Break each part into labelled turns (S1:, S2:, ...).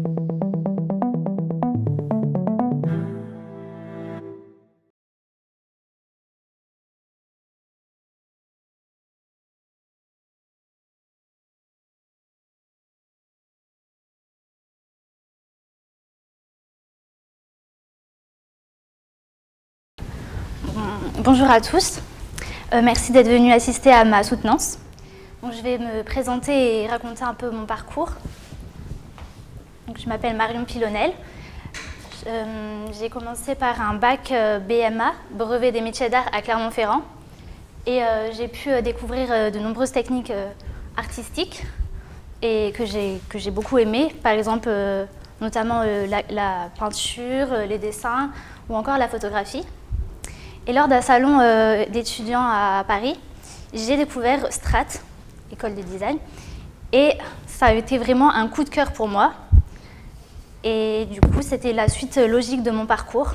S1: Bonjour à tous, merci d'être venus assister à ma soutenance. Donc, je vais me présenter et raconter un peu mon parcours. Donc, je m'appelle Marion Pilonnel. J'ai commencé par un bac BMA, brevet des métiers d'art à Clermont-Ferrand. Et j'ai pu découvrir de nombreuses techniques artistiques et que j'ai beaucoup aimées. Par exemple, notamment la peinture, les dessins ou encore la photographie. Et lors d'un salon d'étudiants à Paris, j'ai découvert Strat, école de design, et ça a été vraiment un coup de cœur pour moi. Et du coup, c'était la suite logique de mon parcours.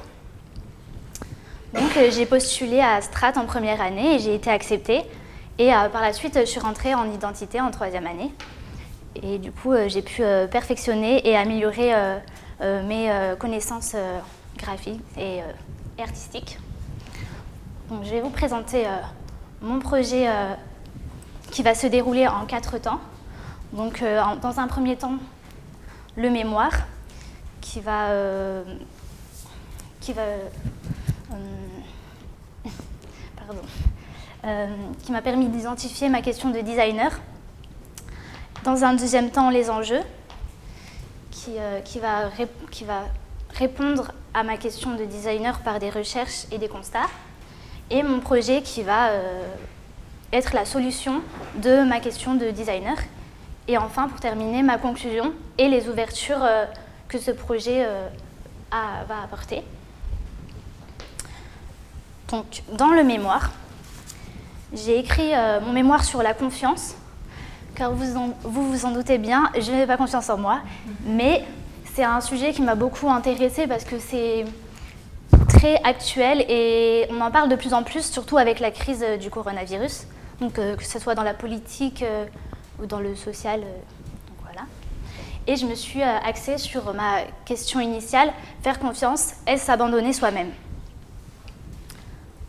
S1: Donc j'ai postulé à Strat en première année et j'ai été acceptée. Et par la suite, je suis rentrée en identité en troisième année. Et du coup, j'ai pu perfectionner et améliorer mes connaissances graphiques et artistiques. Donc, je vais vous présenter mon projet qui va se dérouler en 4 temps. Donc, dans un premier temps, le mémoire qui m'a permis d'identifier ma question de designer. Dans un deuxième temps, les enjeux qui va répondre à ma question de designer par des recherches et des constats. Et mon projet qui va être la solution de ma question de designer. Et enfin, pour terminer, ma conclusion et les ouvertures que ce projet va apporter. Donc, dans le mémoire, j'ai écrit mon mémoire sur la confiance, car vous vous en doutez bien, je n'ai pas confiance en moi, mais c'est un sujet qui m'a beaucoup intéressée parce que c'est très actuel et on en parle de plus en plus, surtout avec la crise du coronavirus, donc que ce soit dans la politique ou dans le social. Donc voilà. Et je me suis axée sur ma question initiale, faire confiance, est-ce s'abandonner soi-même?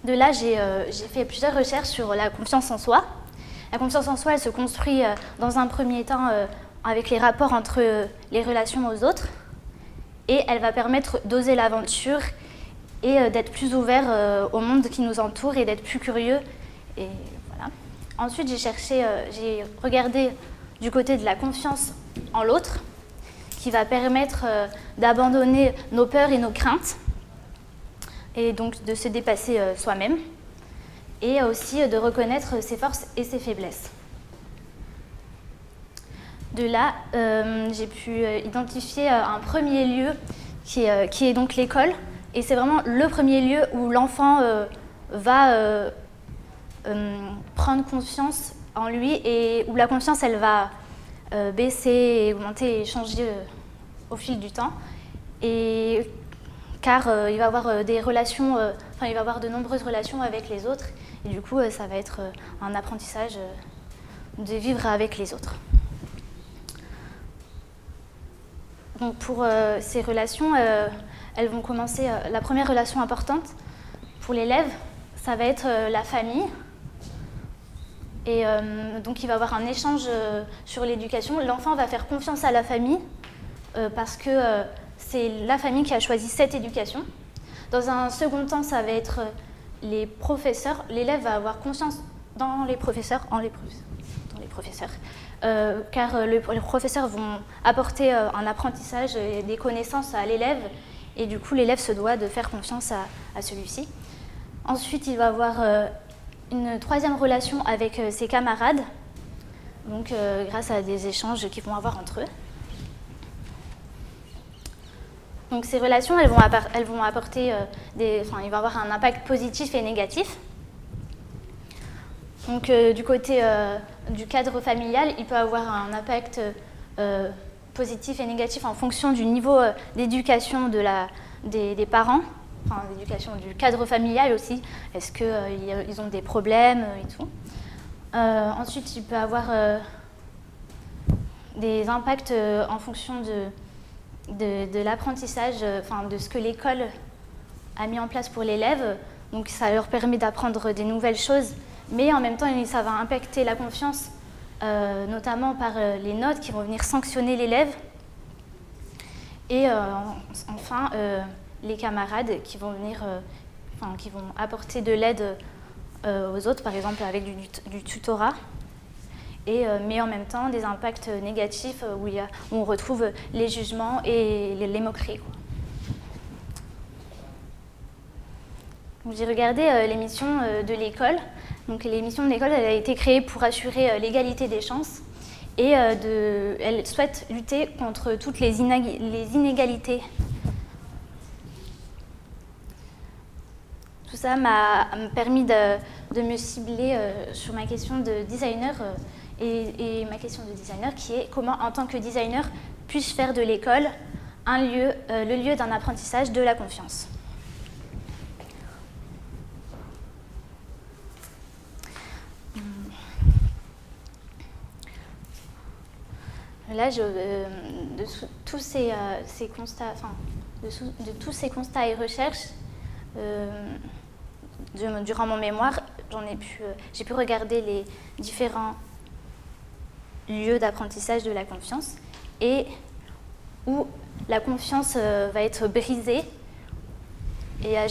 S1: De là, j'ai fait plusieurs recherches sur la confiance en soi. La confiance en soi, elle se construit dans un premier temps avec les rapports entre les relations aux autres et elle va permettre d'oser l'aventure et d'être plus ouvert au monde qui nous entoure et d'être plus curieux. Et voilà. Ensuite, j'ai regardé du côté de la confiance en l'autre, qui va permettre d'abandonner nos peurs et nos craintes, et donc de se dépasser soi-même, et aussi de reconnaître ses forces et ses faiblesses. De là, j'ai pu identifier un premier lieu qui est donc l'école. Et c'est vraiment le premier lieu où l'enfant va prendre confiance en lui et où la confiance, elle va baisser, augmenter et changer au fil du temps. Et car il va avoir des relations, il va avoir de nombreuses relations avec les autres. Et du coup, ça va être un apprentissage de vivre avec les autres. Donc pour ces relations, elles vont commencer. La première relation importante pour l'élève, ça va être la famille. Et donc il va y avoir un échange sur l'éducation. L'enfant va faire confiance à la famille parce que c'est la famille qui a choisi cette éducation. Dans un second temps, ça va être les professeurs. L'élève va avoir confiance dans les professeurs, car les professeurs vont apporter un apprentissage et des connaissances à l'élève. Et du coup, l'élève se doit de faire confiance à celui-ci. Ensuite, il va avoir une troisième relation avec ses camarades, donc grâce à des échanges qu'ils vont avoir entre eux. Donc ces relations, elles vont apporter il va avoir un impact positif et négatif. Donc du côté du cadre familial, il peut avoir un impact positif et négatif en fonction du niveau d'éducation des parents, d'éducation du cadre familial aussi. Est-ce qu'ils ont des problèmes et tout. Ensuite, il peut avoir des impacts en fonction de l'apprentissage, de ce que l'école a mis en place pour l'élève. Donc ça leur permet d'apprendre des nouvelles choses, mais en même temps ça va impacter la confiance, notamment par les notes qui vont venir sanctionner l'élève. Et enfin, les camarades qui vont venir, qui vont apporter de l'aide aux autres, par exemple avec du tutorat. Mais en même temps des impacts négatifs où on retrouve les jugements et les moqueries, quoi. J'ai regardé l'émission de l'école. Donc l'émission de l'école, elle a été créée pour assurer l'égalité des chances et elle souhaite lutter contre toutes les inégalités. Tout ça m'a permis de me cibler sur ma question de designer et ma question de designer qui est comment, en tant que designer, puis-je faire de l'école le lieu d'un apprentissage de la confiance. Là, de tous ces constats, de tous ces constats et recherches, durant mon mémoire, j'ai pu regarder les différents lieux d'apprentissage de la confiance et où la confiance va être brisée et va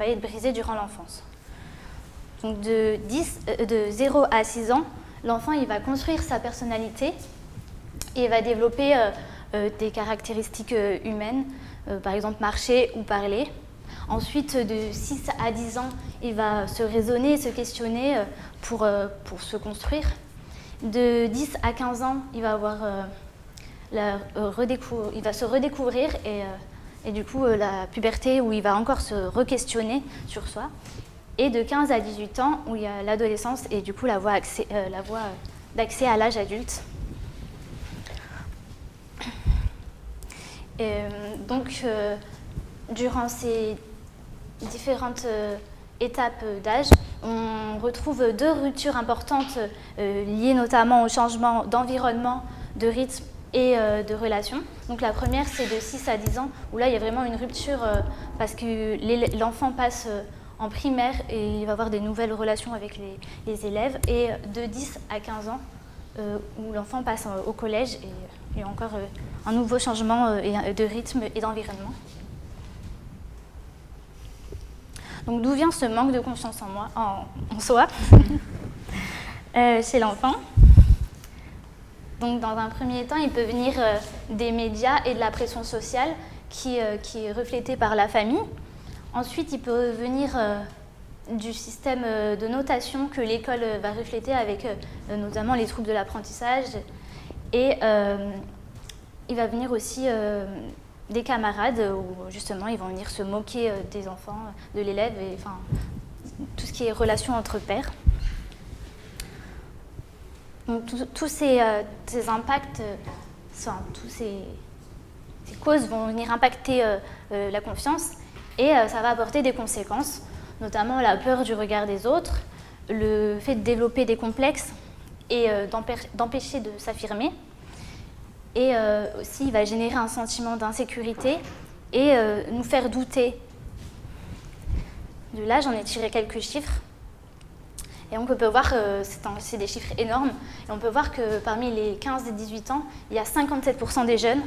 S1: être brisée durant l'enfance. Donc de 0 à 6 ans, l'enfant il va construire sa personnalité et va développer des caractéristiques humaines, par exemple marcher ou parler. Ensuite, de 6 à 10 ans, il va se raisonner, se questionner pour se construire. De 10 à 15 ans, il va il va se redécouvrir et du coup la puberté où il va encore se re-questionner sur soi. Et de 15 à 18 ans, où il y a l'adolescence et du coup la voie d'accès à l'âge adulte. Donc, durant ces différentes étapes d'âge, on retrouve 2 ruptures importantes liées notamment au changement d'environnement, de rythme et de relations. Donc la première, c'est de 6 à 10 ans, où là, il y a vraiment une rupture parce que l'enfant passe en primaire et il va avoir des nouvelles relations avec les élèves. Et de 10 à 15 ans, où l'enfant passe au collège et il y a encore un nouveau changement de rythme et d'environnement. Donc d'où vient ce manque de confiance en soi chez l'enfant? Donc dans un premier temps, il peut venir des médias et de la pression sociale qui est reflétée par la famille. Ensuite, il peut venir du système de notation que l'école va refléter avec notamment les troubles de l'apprentissage. Et il va venir aussi des camarades où justement ils vont venir se moquer des enfants, de l'élève, et enfin tout ce qui est relation entre pairs. Donc tous ces impacts, toutes ces causes vont venir impacter la confiance et ça va apporter des conséquences, notamment la peur du regard des autres, le fait de développer des complexes et d'empêcher de s'affirmer. Et aussi, il va générer un sentiment d'insécurité et nous faire douter. De là, j'en ai tiré quelques chiffres. Et on peut voir, c'est des chiffres énormes, et on peut voir que parmi les 15 et 18 ans, il y a 57% des jeunes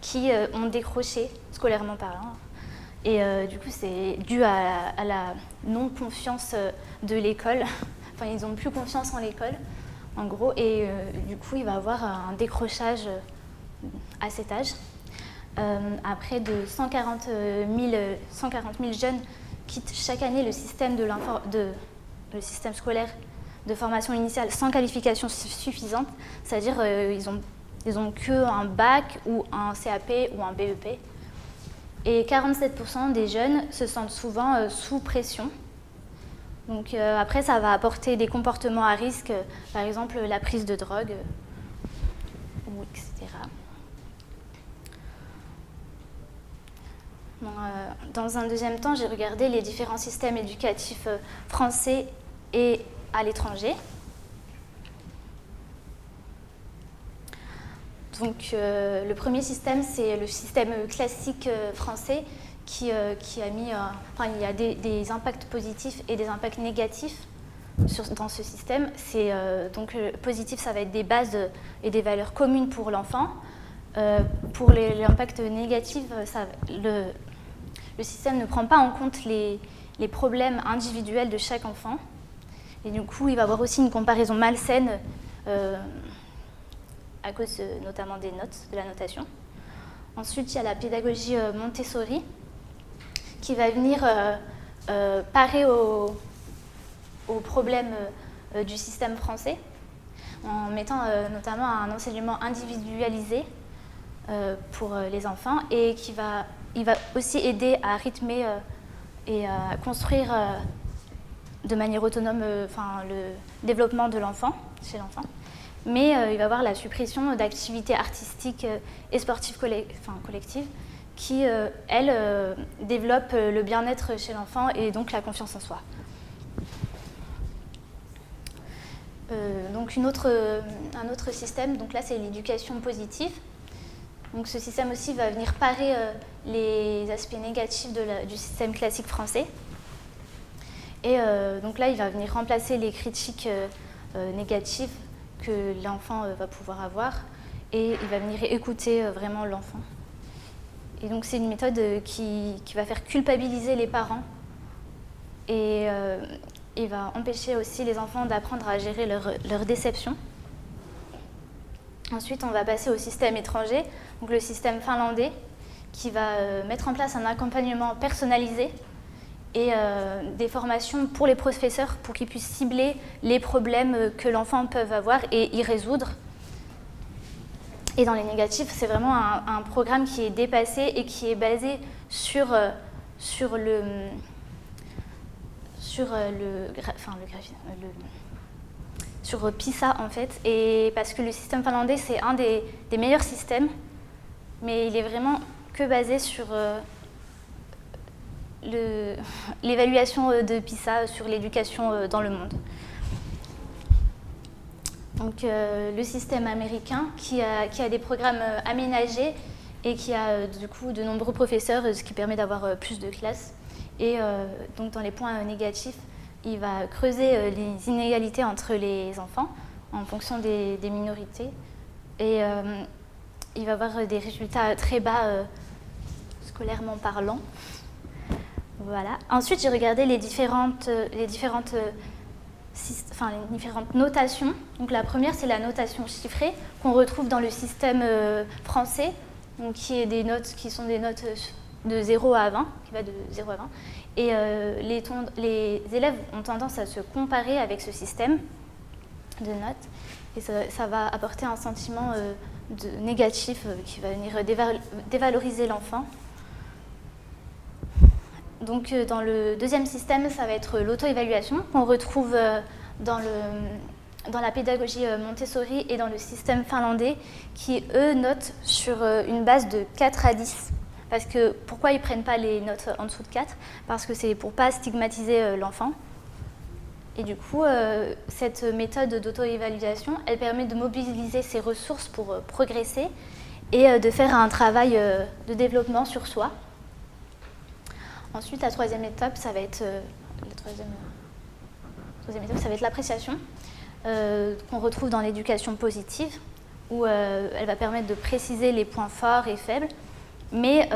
S1: qui ont décroché, scolairement parlant. Et du coup, c'est dû à la non-confiance de l'école. Enfin, ils n'ont plus confiance en l'école. En gros, et du coup, il va avoir un décrochage à cet âge. Après, de 140 000 jeunes quittent chaque année le système, le système scolaire de formation initiale sans qualification suffisante, c'est-à-dire ils ont qu'un bac ou un CAP ou un BEP. Et 47% des jeunes se sentent souvent sous pression. Donc après, ça va apporter des comportements à risque, par exemple la prise de drogue, etc. Bon, dans un deuxième temps, j'ai regardé les différents systèmes éducatifs français et à l'étranger. Donc le premier système, c'est le système classique français qui a mis... enfin, il y a des impacts positifs et des impacts négatifs dans ce système. Donc positif, ça va être des bases et des valeurs communes pour l'enfant. Pour l'impact négatif, le système ne prend pas en compte les problèmes individuels de chaque enfant. Et du coup, il va y avoir aussi une comparaison malsaine à cause notamment des notes, de la notation. Ensuite, il y a la pédagogie Montessori qui va venir parer aux problèmes du système français en mettant notamment un enseignement individualisé pour les enfants et il va aussi aider à rythmer et à construire de manière autonome le développement de l'enfant, chez l'enfant. Mais il va y avoir la suppression d'activités artistiques et sportives collectives qui, elles, développent le bien-être chez l'enfant et donc la confiance en soi. Donc un autre système, donc là c'est l'éducation positive. Donc ce système aussi va venir parer les aspects négatifs du système classique français. Et donc là il va venir remplacer les critiques négatives que l'enfant va pouvoir avoir et il va venir écouter vraiment l'enfant. Et donc c'est une méthode qui va faire culpabiliser les parents et va empêcher aussi les enfants d'apprendre à gérer leur déception. Ensuite, on va passer au système étranger, donc le système finlandais, qui va mettre en place un accompagnement personnalisé et des formations pour les professeurs pour qu'ils puissent cibler les problèmes que l'enfant peut avoir et y résoudre. Et dans les négatifs, c'est vraiment un programme qui est dépassé et qui est basé sur PISA en fait, et parce que le système finlandais c'est un des meilleurs systèmes, mais il est vraiment que basé sur l'évaluation de PISA sur l'éducation dans le monde. Donc le système américain qui a des programmes aménagés et qui a du coup de nombreux professeurs, ce qui permet d'avoir plus de classes. Et donc dans les points négatifs, il va creuser les inégalités entre les enfants en fonction des minorités. Et il va avoir des résultats très bas scolairement parlant. Voilà. Ensuite, j'ai regardé les différentes notations. Donc la première, c'est la notation chiffrée qu'on retrouve dans le système français, donc qui sont des notes de 0 à 20, qui va de 0 à 20. Et les élèves ont tendance à se comparer avec ce système de notes. Et ça va apporter un sentiment négatif qui va venir dévaloriser l'enfant. Donc dans le deuxième système, ça va être l'auto-évaluation qu'on retrouve dans la pédagogie Montessori et dans le système finlandais qui, eux, notent sur une base de 4 à 10. Parce que, pourquoi ils ne prennent pas les notes en dessous de 4 ? Parce que c'est pour ne pas stigmatiser l'enfant. Et du coup, cette méthode d'auto-évaluation, elle permet de mobiliser ses ressources pour progresser et de faire un travail de développement sur soi. Ensuite, la troisième étape, ça va être l'appréciation qu'on retrouve dans l'éducation positive, où elle va permettre de préciser les points forts et faibles, mais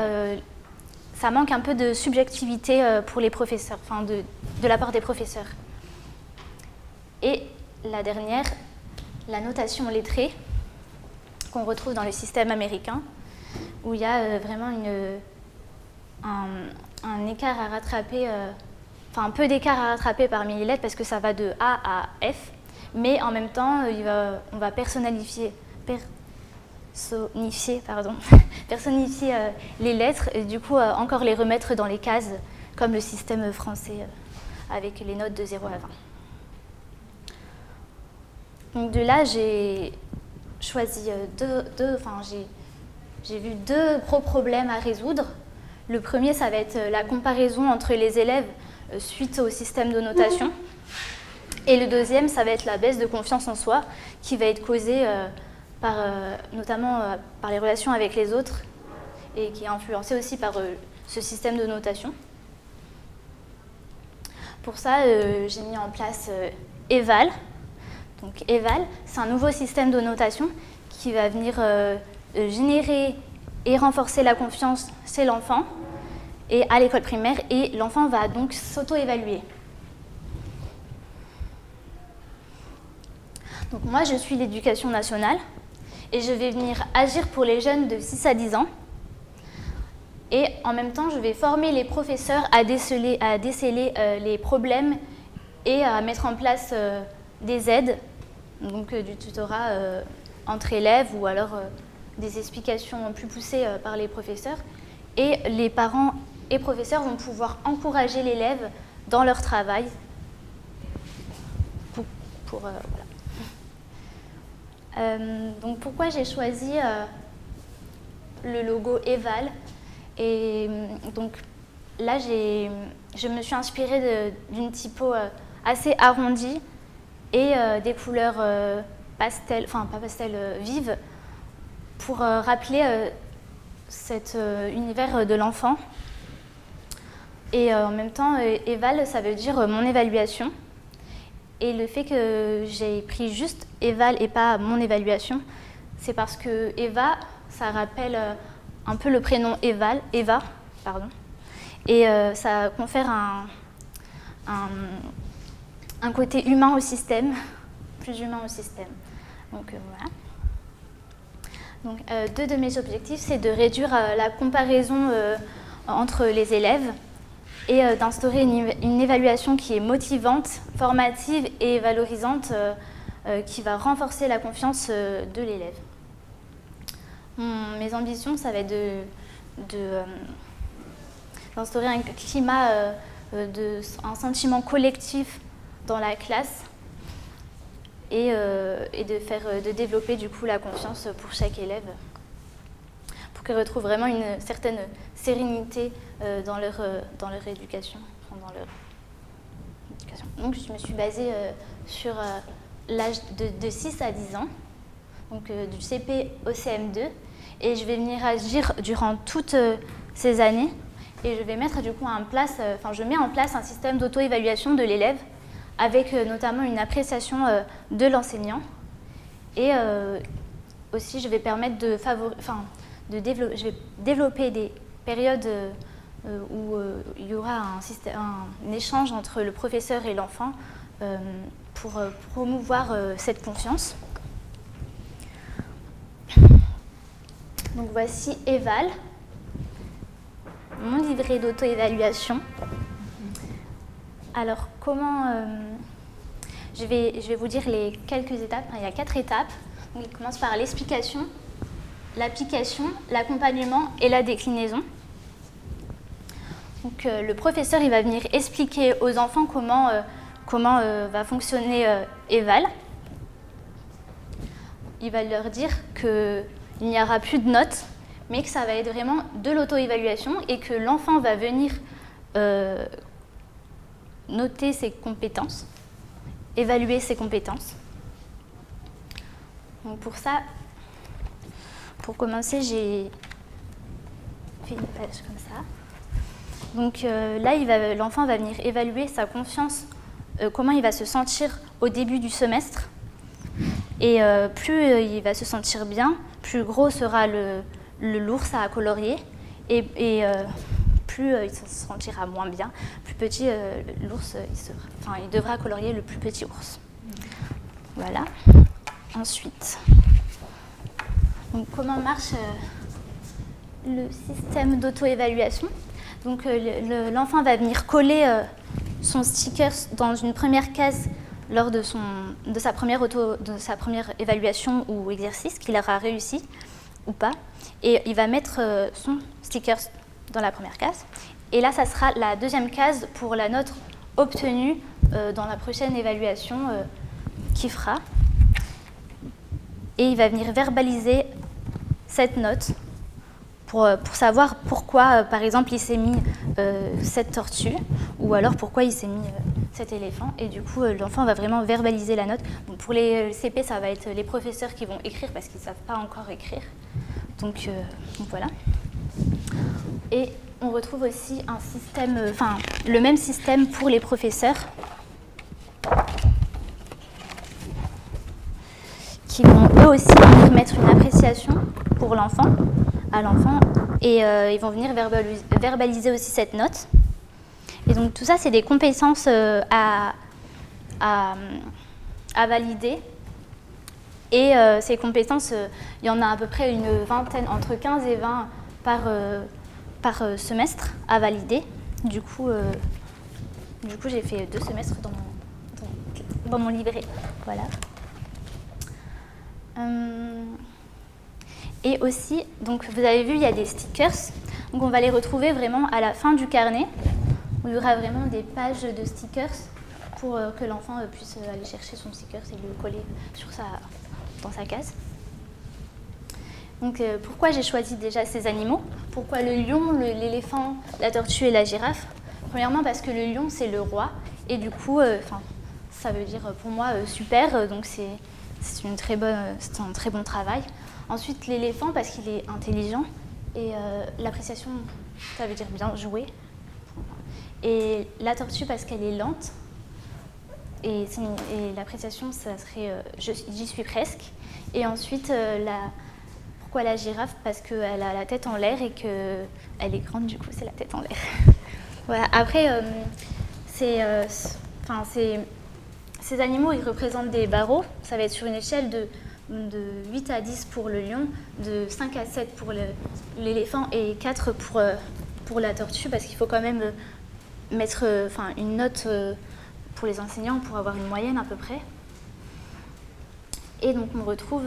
S1: ça manque un peu de subjectivité pour les professeurs, enfin de la part des professeurs. Et la dernière, la notation lettrée, qu'on retrouve dans le système américain, où il y a vraiment un écart à rattraper, un peu d'écart à rattraper parmi les lettres parce que ça va de A à F, mais en même temps, on va personnifier les lettres et du coup encore les remettre dans les cases comme le système français avec les notes de 0 à 20. Donc de là, j'ai choisi j'ai vu deux gros problèmes à résoudre. Le premier, ça va être la comparaison entre les élèves suite au système de notation. Et le deuxième, ça va être la baisse de confiance en soi qui va être causée notamment par les relations avec les autres et qui est influencé aussi par ce système de notation. Pour ça, j'ai mis en place EVAL. Donc EVAL, c'est un nouveau système de notation qui va venir générer et renforcer la confiance chez l'enfant et à l'école primaire, et l'enfant va donc s'auto-évaluer. Donc moi, je suis l'éducation nationale et je vais venir agir pour les jeunes de 6 à 10 ans. Et en même temps, je vais former les professeurs à déceler les problèmes et à mettre en place des aides, donc du tutorat entre élèves ou alors des explications plus poussées par les professeurs. Et les parents et professeurs vont pouvoir encourager l'élève dans leur travail. Voilà. Donc pourquoi j'ai choisi le logo EVAL? Et donc là, je me suis inspirée d'une typo assez arrondie et des couleurs pastel, enfin pas pastel, vives, pour rappeler cet univers de l'enfant. Et en même temps, EVAL, ça veut dire mon évaluation. Et le fait que j'ai pris juste EVAL et pas mon évaluation, c'est parce que Eva, ça rappelle un peu le prénom Eva, pardon. Et ça confère un côté humain au système, plus humain au système. Donc voilà. Donc, deux de mes objectifs, c'est de réduire la comparaison entre les élèves et d'instaurer une évaluation qui est motivante, formative et valorisante, qui va renforcer la confiance de l'élève. Mes ambitions, ça va être d'instaurer un climat, un sentiment collectif dans la classe et de développer du coup la confiance pour chaque élève, pour qu'ils retrouvent vraiment une certaine sérénité dans leur éducation. Donc je me suis basée sur l'âge de 6 à 10 ans, donc du CP au CM2, et je vais venir agir durant toutes ces années, et je vais mettre du coup je mets en place un système d'auto-évaluation de l'élève, avec notamment une appréciation de l'enseignant, et aussi je vais permettre je vais développer des périodes où il y aura un échange entre le professeur et l'enfant pour promouvoir cette confiance. Donc voici EVAL, mon livret d'auto-évaluation. Alors je vais vous dire les quelques étapes. Il y a 4 étapes. Donc, il commence par l'explication, l'application, l'accompagnement et la déclinaison. Donc, le professeur il va venir expliquer aux enfants comment va fonctionner EVAL. Il va leur dire qu'il n'y aura plus de notes, mais que ça va être vraiment de l'auto-évaluation et que l'enfant va venir noter ses compétences, évaluer ses compétences. Donc pour ça, pour commencer, j'ai fait une page comme ça. Donc là, l'enfant va venir évaluer sa confiance, comment il va se sentir au début du semestre. Et plus il va se sentir bien, plus gros sera l'ours à colorier. Et plus il se sentira moins bien, plus petit l'ours, il devra colorier le plus petit ours. Voilà. Ensuite, donc, comment marche le système d'auto-évaluation? Donc l'enfant va venir coller son sticker dans une première case lors de sa première évaluation ou exercice qu'il aura réussi ou pas. Et il va mettre son sticker dans la première case. Et là, ça sera la deuxième case pour la note obtenue dans la prochaine évaluation qu'il fera. Et il va venir verbaliser cette note pour savoir pourquoi, par exemple, il s'est mis cette tortue ou alors pourquoi il s'est mis cet éléphant. Et du coup, l'enfant va vraiment verbaliser la note. Donc, pour les CP, ça va être les professeurs qui vont écrire parce qu'ils ne savent pas encore écrire. Donc voilà. Et on retrouve aussi un système, le même système pour les professeurs qui vont eux aussi venir mettre une appréciation pour l'enfant, à l'enfant, et ils vont venir verbaliser aussi cette note. Et donc tout ça, c'est des compétences à valider. Et ces compétences, il y en a à peu près une vingtaine, entre 15 et 20 par semestre à valider. Du coup j'ai fait 2 semestres dans mon livret. Voilà. Et aussi, donc vous avez vu, il y a des stickers. Donc on va les retrouver vraiment à la fin du carnet, où il y aura vraiment des pages de stickers pour que l'enfant puisse aller chercher son sticker et le coller dans sa case. Donc pourquoi j'ai choisi déjà ces animaux? Pourquoi le lion, l'éléphant, la tortue et la girafe? Premièrement parce que le lion c'est le roi et du coup, ça veut dire pour moi super, donc c'est un très bon travail. Ensuite l'éléphant parce qu'il est intelligent et l'appréciation ça veut dire bien jouer. Et la tortue parce qu'elle est lente et l'appréciation ça serait j'y suis presque. Et ensuite pourquoi la girafe? Parce qu'elle a la tête en l'air et qu'elle est grande, du coup, c'est la tête en l'air. Voilà. Après, ces animaux, ils représentent des barreaux. Ça va être sur une échelle de 8 à 10 pour le lion, de 5 à 7 pour l'éléphant et 4 pour la tortue, parce qu'il faut quand même mettre une note pour les enseignants pour avoir une moyenne à peu près. Et donc, on retrouve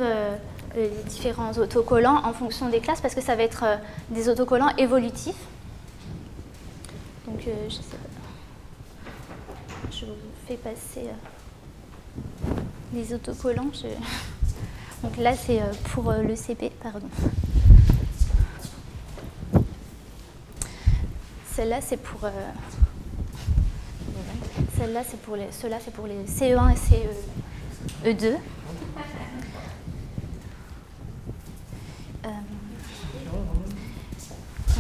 S1: les différents autocollants en fonction des classes parce que ça va être des autocollants évolutifs. Donc, je vous fais passer les autocollants. Donc là, c'est pour le CP, pardon. Celle-là, c'est pour ceux-là, c'est pour les CE1 et CE2.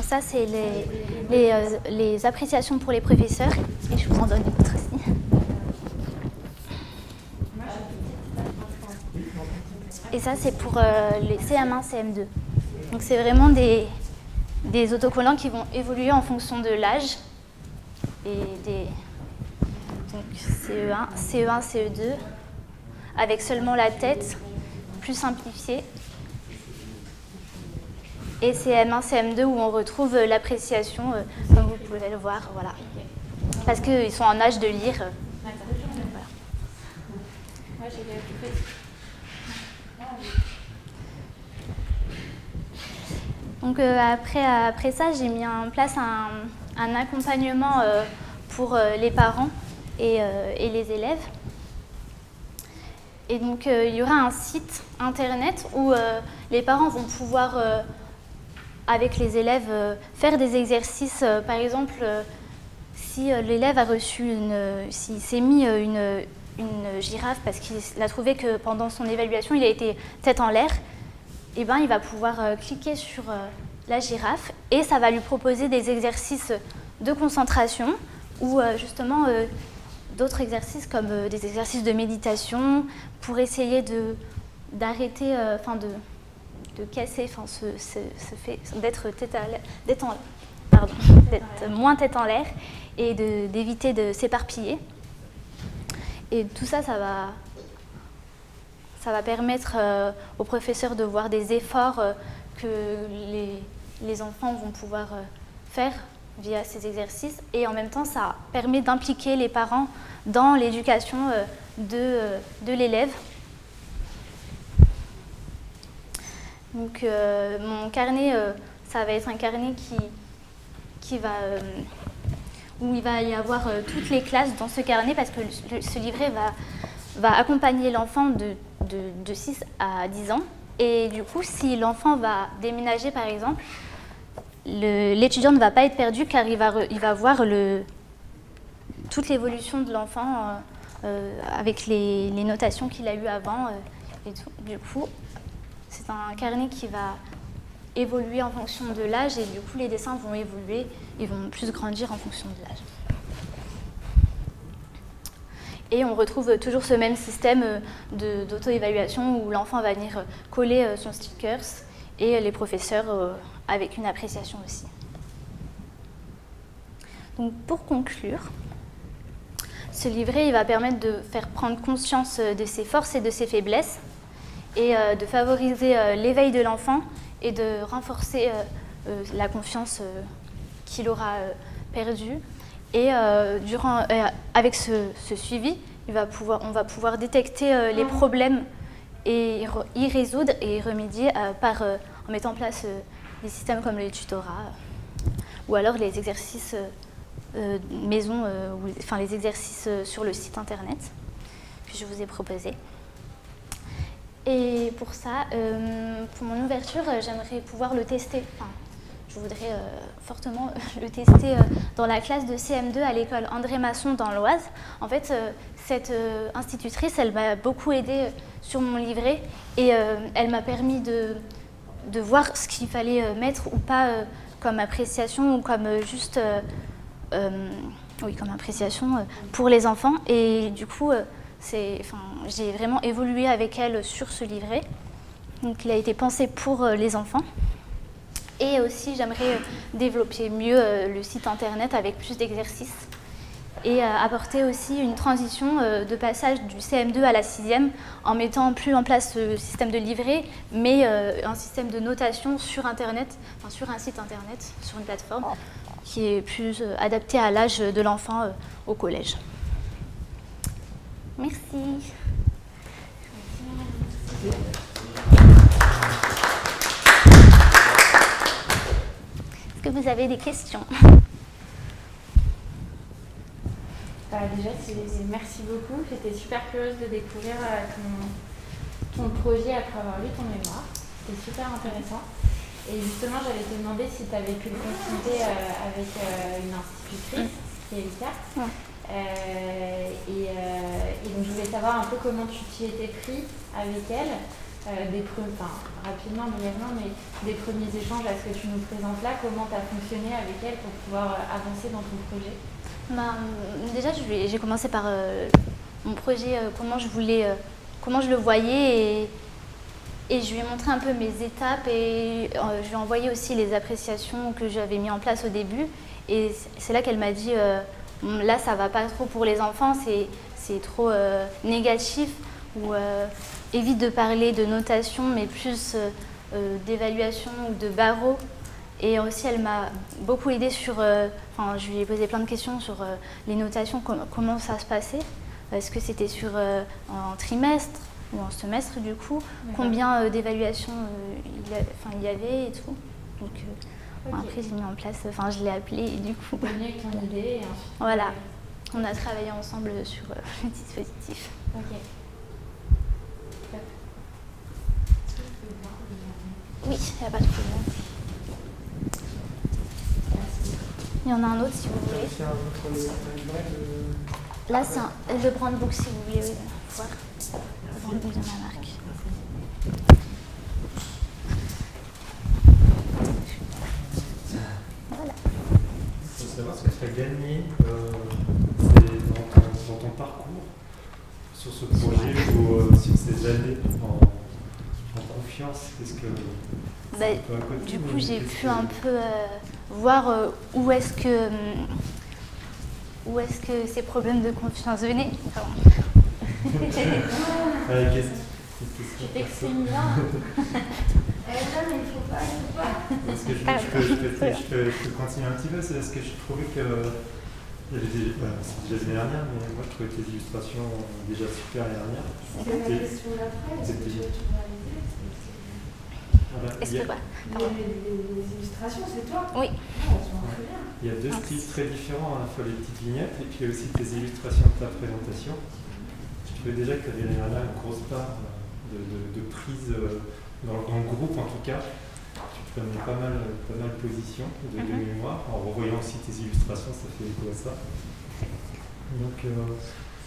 S1: Ça, c'est les appréciations pour les professeurs. Et je vous en donne une autre aussi. Et ça, c'est pour les CM1, CM2. Donc, c'est vraiment des autocollants qui vont évoluer en fonction de l'âge. Donc, CE1, CE2, avec seulement la tête, plus simplifiée. Et CM1, CM2 où on retrouve l'appréciation, comme vous pouvez le voir, voilà. Parce qu'ils sont en âge de lire. Voilà. Moi, j'ai donc après ça, j'ai mis en place un accompagnement pour les parents et les élèves. Et donc, il y aura un site internet où les parents vont pouvoir avec les élèves faire des exercices. Par exemple, si l'élève a reçu s'il s'est mis une girafe parce qu'il a trouvé que pendant son évaluation, il a été tête en l'air, et ben, il va pouvoir cliquer sur la girafe et ça va lui proposer des exercices de concentration ou justement d'autres exercices comme des exercices de méditation pour essayer d'arrêter, de casser ce fait d'être moins tête en l'air et d'éviter de s'éparpiller. Et tout ça, ça va permettre aux professeurs de voir des efforts que les enfants vont pouvoir faire via ces exercices. Et en même temps, ça permet d'impliquer les parents dans l'éducation de l'élève. Donc mon carnet, ça va être un carnet où il va y avoir toutes les classes dans ce carnet parce que ce livret va accompagner l'enfant de 6 à 10 ans. Et du coup, si l'enfant va déménager par exemple, l'étudiant ne va pas être perdu car il va voir toute l'évolution de l'enfant avec les notations qu'il a eues avant et tout. Du coup, c'est un carnet qui va évoluer en fonction de l'âge et du coup, les dessins vont évoluer, ils vont plus grandir en fonction de l'âge. Et on retrouve toujours ce même système d'auto-évaluation où l'enfant va venir coller son stickers et les professeurs avec une appréciation aussi. Donc pour conclure, ce livret il va permettre de faire prendre conscience de ses forces et de ses faiblesses et de favoriser l'éveil de l'enfant et de renforcer la confiance qu'il aura perdue. Et avec ce suivi, on va pouvoir détecter les problèmes et y résoudre et y remédier en mettant en place des systèmes comme le tutorat ou alors les exercices maison, les exercices sur le site internet que je vous ai proposé. Et pour ça, pour mon ouverture, j'aimerais pouvoir le tester. Je voudrais fortement le tester dans la classe de CM2 à l'école André Masson dans l'Oise. En fait, cette institutrice, elle m'a beaucoup aidée sur mon livret et elle m'a permis de voir ce qu'il fallait mettre ou pas comme appréciation ou comme juste comme appréciation pour les enfants. Et du coup, j'ai vraiment évolué avec elle sur ce livret. Donc, il a été pensé pour les enfants. Et aussi, j'aimerais développer mieux le site internet avec plus d'exercices et apporter aussi une transition de passage du CM2 à la 6e en mettant plus en place le système de livret, mais un système de notation sur internet, sur un site internet, sur une plateforme qui est plus adapté à l'âge de l'enfant au collège. Merci. Est-ce que vous avez des questions?
S2: Déjà, merci beaucoup. J'étais super curieuse de découvrir ton projet après avoir lu ton mémoire. C'était super intéressant. Et justement, j'allais te demander si tu avais pu le confronter avec une institutrice, ce qui est le cas.
S1: Ouais.
S2: Et donc, je voulais savoir un peu comment tu t'y étais pris avec elle. Rapidement, brièvement, mais des premiers échanges à ce que tu nous présentes là, comment tu as fonctionné avec elle pour pouvoir avancer dans ton projet?
S1: Déjà, j'ai commencé par mon projet, comment je le voyais et je lui ai montré un peu mes étapes et je lui ai envoyé aussi les appréciations que j'avais mis en place au début. Et c'est là qu'elle m'a dit, là, ça va pas trop pour les enfants, c'est trop négatif ou évite de parler de notation, mais plus d'évaluation ou de barreaux. Et aussi, elle m'a beaucoup aidée sur... je lui ai posé plein de questions sur les notations, comment ça se passait. Est-ce que c'était sur un trimestre ou un semestre, du coup? Combien d'évaluations il y avait et tout. Donc, après, j'ai mis en place... je l'ai appelé et du coup...
S2: Tu as mis avec ton idée et ensuite...
S1: Voilà. On a travaillé ensemble sur le dispositif.
S2: Ok.
S1: Oui, il n'y a pas de problème. Il y en a un autre si vous voulez. Là, c'est le brand book si vous voulez voir. Le brand book de ma marque. Voilà.
S3: Il faut savoir ce que tu as gagné dans ton parcours sur ce projet ou sur ces années en confiance. Qu'est-ce que
S1: du coup, j'ai pu un peu voir où est-ce que ces problèmes de confiance venaient.
S2: Tu t'exprimes bien. Non, mais il faut pas.
S3: Est-ce que je peux continuer un petit peu? C'est parce que je trouvais que c'est déjà l'année dernière, mais moi je trouvais tes illustrations déjà super l'année dernière.
S2: C'est la question d'après. Est-ce que tu veux tout réaliser?
S1: Est-ce que quoi?
S2: Les illustrations, c'est toi?
S1: Oui.
S3: Il y a deux styles très différents, à la fois les petites vignettes et puis aussi tes illustrations de ta présentation. Je trouvais déjà que tu avais là une grosse part de prise dans le groupe en tout cas. Tu prenais pas mal position de mémoire. En revoyant aussi tes illustrations, ça fait écho à ça. Donc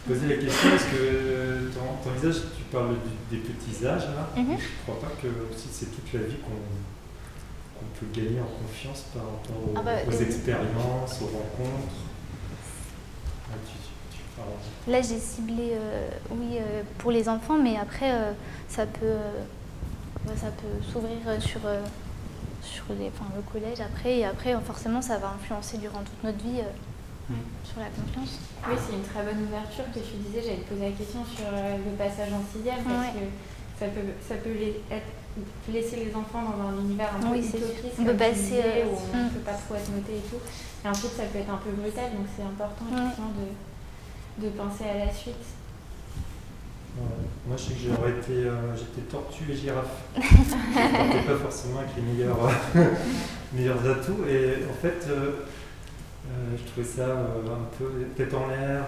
S3: posais la question parce que ton visage, tu parles des petits âges là. Je ne crois pas que si c'est toute la vie qu'on peut gagner en confiance par rapport aux expériences, aux rencontres.
S1: Là, j'ai ciblé, pour les enfants, mais après, ça peut s'ouvrir sur le collège après, et après, forcément, ça va influencer durant toute notre vie sur la confiance.
S2: Oui, c'est une très bonne ouverture que tu disais. J'allais te poser la question sur le passage en 6e, parce que ça peut laisser les enfants dans un univers un peu utopiste,
S1: on peut passer,
S2: où on ne peut pas trop être noté et tout. Et ensuite, ça peut être un peu brutal, donc c'est important effectivement de penser à la suite.
S3: Moi, je sais que j'étais tortue et girafe. Je ne partais pas forcément avec les meilleurs atouts. Et en fait, je trouvais ça un peu tête en l'air,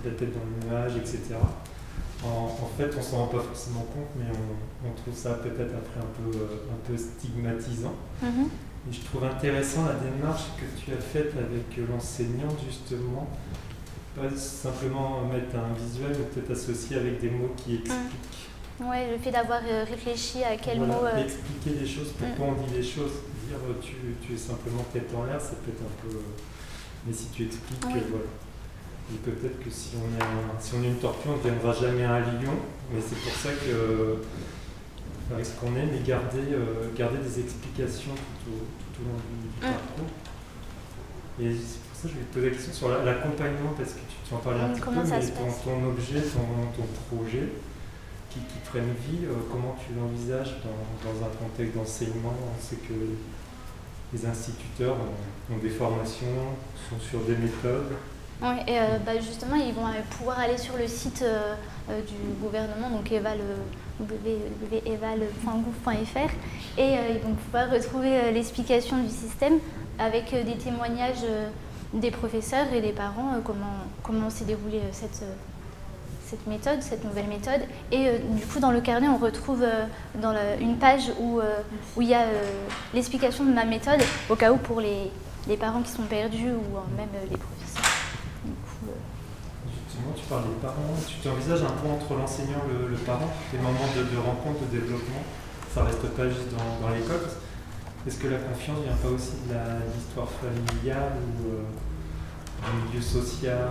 S3: la tête dans le nuage, etc. En fait, on ne s'en rend pas forcément compte, mais on trouve ça peut-être après un peu stigmatisant. Et je trouve intéressant la démarche que tu as faite avec l'enseignant, justement. Pas simplement mettre un visuel, mais peut-être associé avec des mots qui expliquent.
S1: Oui, le fait d'avoir réfléchi à quel mot...
S3: Expliquer les choses, pourquoi on dit les choses. Dire tu es simplement tête en l'air, ça peut être un peu... Mais si tu expliques, voilà. Et peut-être que si on est une tortue, on ne deviendra jamais un lion, mais c'est pour ça que... Avec ce qu'on est, mais garder des explications tout au long du parcours. Et c'est pour ça que je vais te poser la question sur l'accompagnement, parce que tu en parlais un petit peu, mais ton objet, ton projet qui prenne vie, comment tu l'envisages dans un contexte d'enseignement? On sait que les instituteurs ont des formations, sont sur des méthodes.
S1: Oui, et justement, ils vont pouvoir aller sur le site du gouvernement, donc www.eval.gouv.fr, et ils vont pouvoir retrouver l'explication du système avec des témoignages des professeurs et des parents, comment s'est déroulée cette nouvelle méthode. Et du coup, dans le carnet, on retrouve une page où il y a l'explication de ma méthode, au cas où pour les parents qui sont perdus ou même les professeurs.
S3: Justement, tu parles des parents, tu t'envisages un point entre l'enseignant et le parent, des moments de rencontre, de développement, ça reste pas juste dans l'école. Est-ce que la confiance ne vient pas aussi de l'histoire familiale ou du milieu social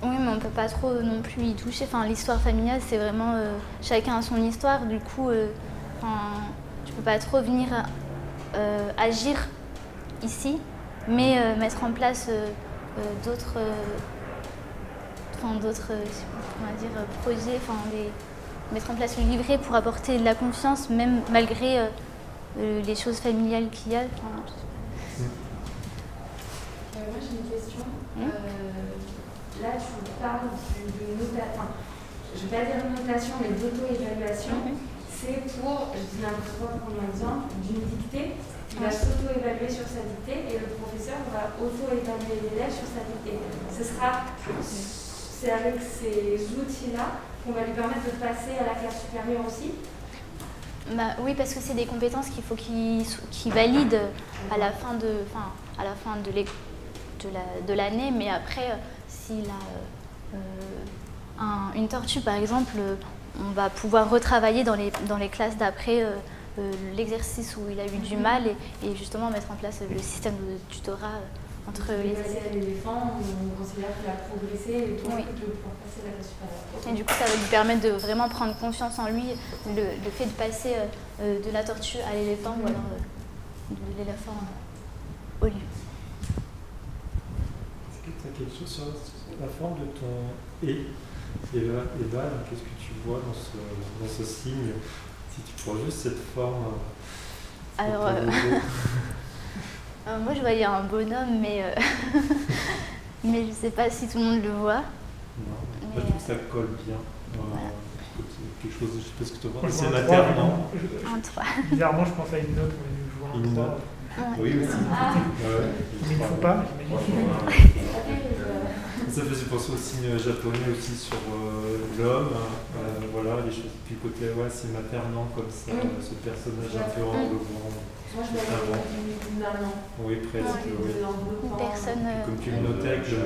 S1: Oui, mais on ne peut pas trop non plus y toucher. Enfin, l'histoire familiale, c'est vraiment chacun a son histoire. Du coup, tu ne peux pas trop venir agir ici, mais mettre en place d'autres projets, mettre en place le livret pour apporter de la confiance, même malgré les choses familiales qu'il y a.
S2: Moi j'ai une question. Là tu parles de notation, je ne vais pas dire notation, mais d'auto-évaluation. C'est pour, je dis n'importe quoi pour prendre l'exemple, d'une dictée. Il va s'auto-évaluer sur sa dictée et le professeur va auto-évaluer l'élève sur sa dictée. C'est avec ces outils-là qu'on va lui permettre de passer à la classe supérieure aussi.
S1: Oui, parce que c'est des compétences qu'il faut qu'il valide à la fin de l'année, mais après, s'il a une tortue par exemple, on va pouvoir retravailler dans les classes d'après l'exercice où il a eu du mal et justement mettre en place le système de tutorat entre les élèves.
S2: À l'éléphant, on considère qu'il a progressé et donc de pouvoir passer à la classe supérieure.
S1: Et du coup, ça va lui permettre de vraiment prendre confiance en lui, le fait de passer de la tortue à l'éléphant ou alors de l'éléphant au lieu.
S3: Est-ce que tu as quelque chose sur la forme de ton Eva, qu'est-ce que tu vois dans ce signe? Si tu prends juste cette forme.
S1: Alors, moi je voyais un bonhomme, mais je ne sais pas si tout le monde le voit.
S3: Non, je trouve que ça colle bien.
S1: Voilà.
S3: Quelque chose, je ne sais pas ce que tu vois. C'est maternant.
S1: Un 3.
S4: Bizarrement, je pense à une note, mais je vois un 3.
S3: Oui, aussi.
S4: Mais il ne faut pas, j'imagine.
S3: Ça faisait penser au signe japonais aussi sur l'homme, voilà, les choses. Puis le côté, c'est maternant comme ça, ce personnage un peu enveloppant.
S2: Moi je vois une maman.
S3: Oui, presque, oui.
S1: Une personne.
S3: Comme tu le notais avec le...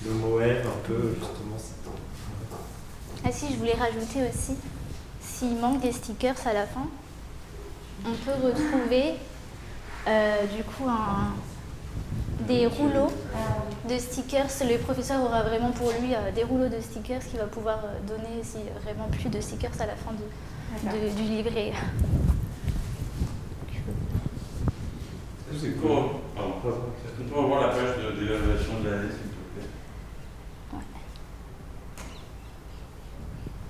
S3: le mot Eve, un peu, justement.
S1: Ah si, je voulais rajouter aussi, s'il manque des stickers à la fin, on peut retrouver du coup des rouleaux de stickers. Le professeur aura vraiment pour lui des rouleaux de stickers qu'il va pouvoir donner si vraiment plus de stickers à la fin du livret.
S5: C'est quoi? On peut avoir la page d'évaluation de l'année, s'il te plaît.
S1: Ouais.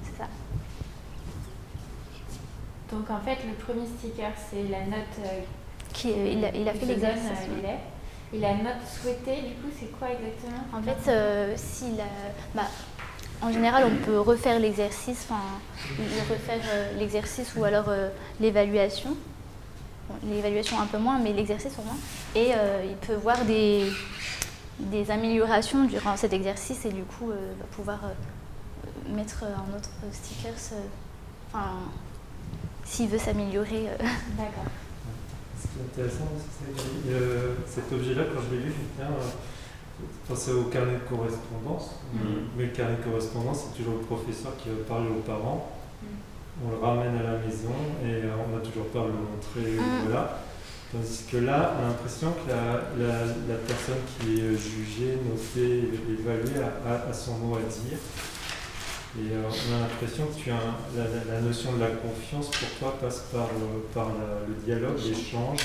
S1: C'est ça.
S2: Donc en fait, le premier sticker, c'est la note
S1: Il a fait l'exercice.
S2: l'élève. Et la note souhaitée, du coup, c'est quoi exactement?
S1: En fait, en général, on peut refaire l'exercice, ou alors l'évaluation. Bon, l'évaluation un peu moins, mais l'exercice au moins. Et il peut voir des améliorations durant cet exercice et du coup va pouvoir mettre un autre sticker s'il veut s'améliorer.
S2: D'accord.
S3: Ce qui est intéressant, c'est cet objet-là, quand je l'ai vu, je me suis pensé au carnet de correspondance. Mais le carnet de correspondance, c'est toujours le professeur qui va parler aux parents. On le ramène à la maison et on n'a toujours pas à le montrer. Voilà. Tandis que là, on a l'impression que la personne qui est jugée, notée, évaluée a son mot à dire. Et on a l'impression que la notion de la confiance pour toi passe par le dialogue, l'échange,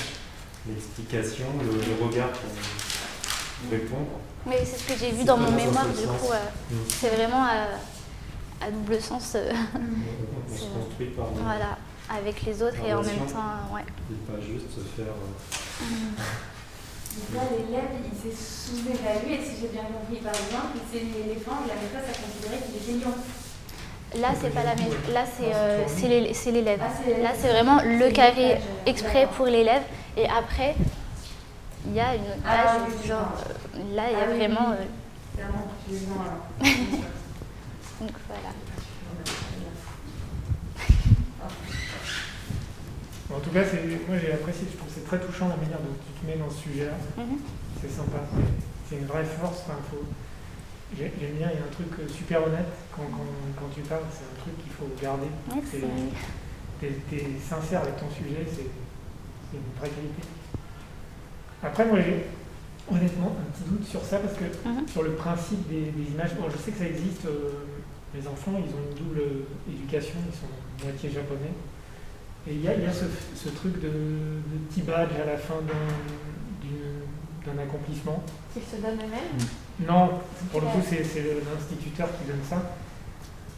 S3: l'explication, le regard pour répondre.
S1: Mais c'est ce que j'ai vu dans mon mémoire, du coup, c'est vraiment à double sens.
S3: On se construit par
S1: voilà, avec les autres et en même temps, ouais.
S3: Et pas juste se faire.
S2: Donc là, l'élève, il s'est sous-évalué, si j'ai bien compris, par exemple, c'est l'éléphant, la maîtresse a considéré qu'il était lion.
S1: Là, c'est pas la maîtresse, là, c'est l'élève. Là, c'est vraiment le carré exprès pour l'élève. Et après, il y a une page, là, il y a vraiment. Donc voilà.
S4: En tout cas, moi j'ai apprécié, je trouve que c'est très touchant la manière dont tu te mets dans ce sujet-là. C'est sympa, c'est une vraie force. J'aime bien, il y a un truc super honnête quand tu parles, c'est un truc qu'il faut garder. T'es sincère avec ton sujet, c'est une vraie qualité. Après, moi j'ai honnêtement un petit doute sur ça parce que sur le principe des images, bon, je sais que ça existe, les enfants ils ont une double éducation, ils sont moitié japonais. Et il y a ce truc de petit badge à la fin d'un accomplissement.
S2: Qu'ils se donnent eux-mêmes?
S4: Non, pour le coup c'est l'instituteur qui donne ça.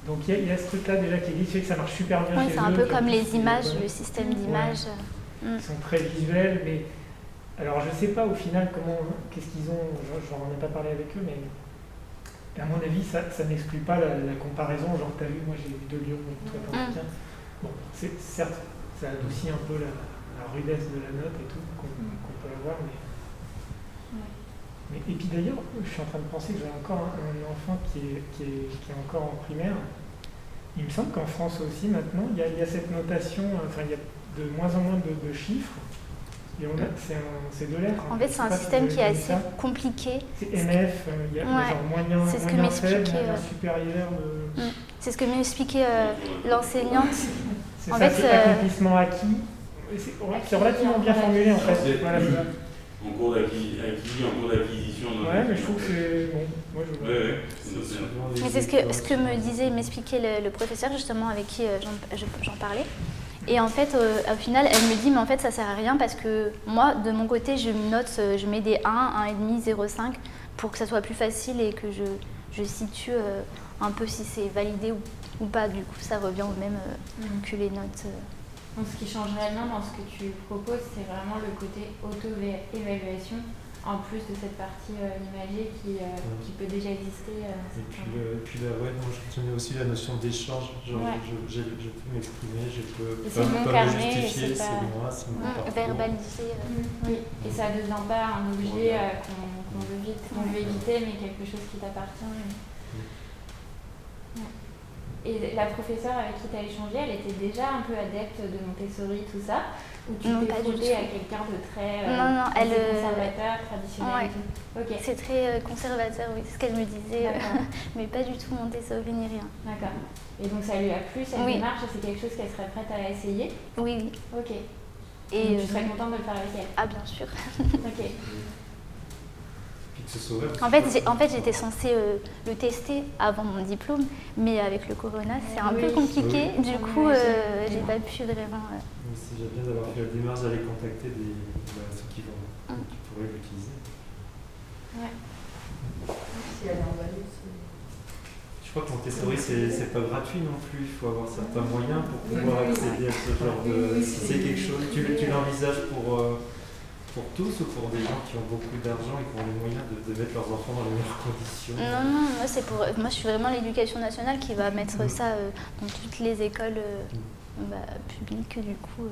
S4: Donc il y a ce truc-là déjà qui existe, je sais que ça marche super bien chez eux.
S1: C'est un peu comme les images, le système d'images.
S4: Ils sont très visuels, mais alors je sais pas au final qu'est-ce qu'ils ont, j'en ai pas parlé avec eux, mais à mon avis ça n'exclut pas la comparaison, genre t'as vu, moi j'ai eu 2 lions, toi t'en as qu'un. Bon, certes, ça adoucit un peu la rudesse de la note et tout qu'on peut avoir, mais et puis d'ailleurs, je suis en train de penser que j'ai encore un enfant qui est encore en primaire. Il me semble qu'en France aussi maintenant, il y a cette notation, il y a de moins en moins de chiffres. Et c'est 2 lettres.
S1: En fait, c'est un système qui est assez compliqué.
S4: C'est MF, il y a genre moyen faible, moyen supérieur.
S1: C'est ce que m'expliquait l'enseignante.
S4: C'est ça, c'est accomplissement acquis. C'est relativement bien formulé en fait. Voilà,
S5: en cours d'acquisition.
S4: Ouais, mais je trouve que c'est bon. Moi, je
S1: Mais c'est ce que m'expliquait le professeur justement avec qui j'en parlais. Et en fait, au final, elle me dit, mais en fait, ça sert à rien parce que moi, de mon côté, je mets des 1, 1,5, 0,5 pour que ça soit plus facile et que je situe un peu si c'est validé ou pas. Du coup, ça revient au même que les notes.
S2: Donc, ce qui change réellement dans ce que tu proposes, c'est vraiment le côté auto-évaluation, en plus de cette partie imagée qui peut déjà exister.
S3: Et puis là, moi je retenais aussi la notion d'échange. Genre, je peux m'exprimer, je peux pas me justifier, c'est moi, c'est mon parcours.
S1: Verbaliser.
S2: Oui, et ça ne devient pas un objet qu'on veut éviter, mais quelque chose qui t'appartient. Et la professeure avec qui tu as échangé, elle était déjà un peu adepte de Montessori, tout ça? Ou tu
S1: Non,
S2: t'es
S1: pas du
S2: frottée à
S1: tout.
S2: quelqu'un de très
S1: Non, elle...
S2: conservateur, traditionnel
S1: Ouais.
S2: et tout? Ok,
S1: C'est très conservateur, oui, c'est ce qu'elle me disait,
S2: d'accord.
S1: mais pas du tout Montessori ni rien.
S2: D'accord. Et donc ça lui a plu, cette
S1: Oui.
S2: démarche, et c'est quelque chose qu'elle serait prête à essayer?
S1: Oui, oui.
S2: Ok.
S1: Et
S2: donc, tu serais contente de le faire avec elle?
S1: Ah, bien sûr.
S2: Ok.
S3: Puis de se sauver.
S1: En fait, j'étais censée le tester avant mon diplôme, mais avec le corona, c'est un peu compliqué.
S3: Oui.
S1: Du coup, j'ai pas pu vraiment...
S3: C'est déjà bien d'avoir fait la démarche d'aller contacter ceux qui pourraient l'utiliser.
S2: Ouais.
S6: Si elle est en valide,
S3: Je crois que Montessori, c'est pas gratuit non plus. Il faut avoir certains moyens pour pouvoir accéder à ce genre de... Si c'est quelque chose, tu l'envisages pour tous ou pour des gens qui ont beaucoup d'argent et qui ont les moyens de mettre leurs enfants dans les meilleures conditions?
S1: Non, moi je suis vraiment l'éducation nationale qui va mettre ça dans toutes les écoles publiques du coup.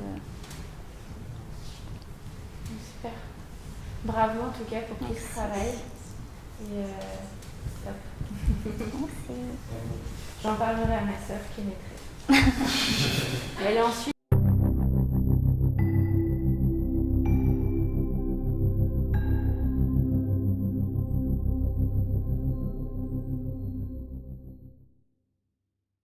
S2: Super. Bravo en tout cas pour tout ce travail. Et top.
S1: Merci.
S2: J'en parlerai à ma sœur qui est maîtresse. Et elle est en Suisse.